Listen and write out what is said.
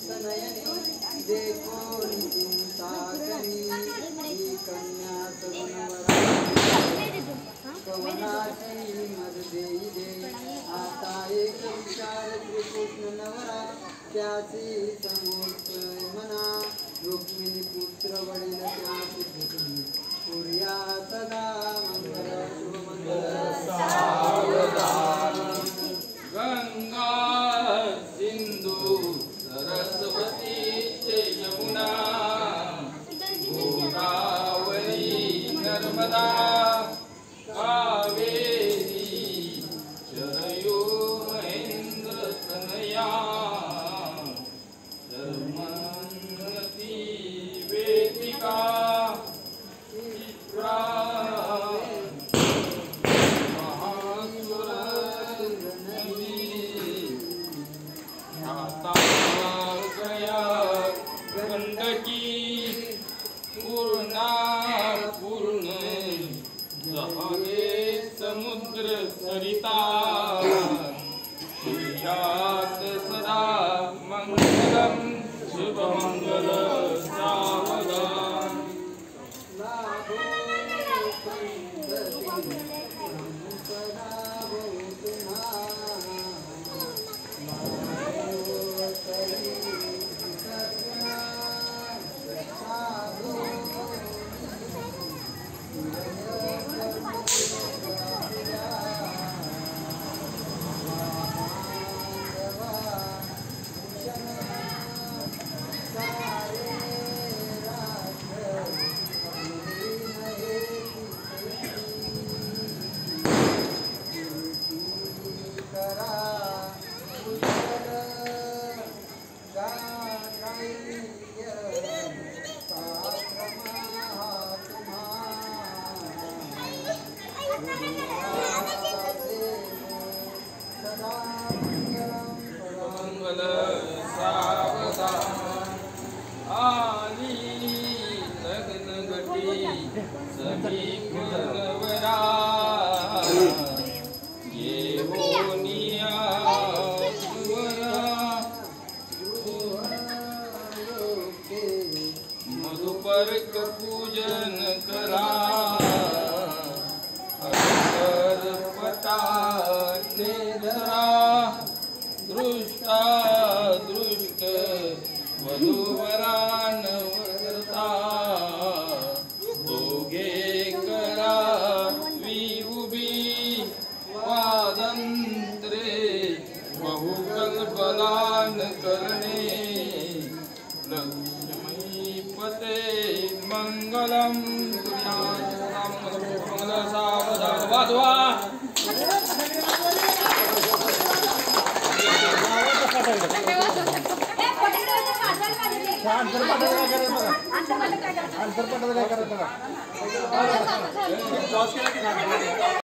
सनयनी देखो चिंता करी कन्या कवनाची मद देई दे आता एक विचार कृष्ण नवरा त्याची समोर मना रुक्मिणी पुत्र वडील त्याची पुतणी सूर्या सदा मंगल शुभ मंगल सावधान गंगा सिंधु सरस्वती यमुना गोदावरी नर्मदा कावेरी शरयू महेंद्र तनया धर्मन्वती वेदिका चित्रा गंडकी पूर्णा पूर्ण जहाने समुद्र सरिता यात सदा मंगलम शुभ मंगल सावधान समीप नवरा ये होनिया मधुपर्क पूजन करा हर पटा निधरा दृष्टा दृष्ट वधूवरान वरता बहुकल्पनान करणे लक्ष्मीपते मंगलम मंगल सावधान वाजवा आंतर पटल काय करायचं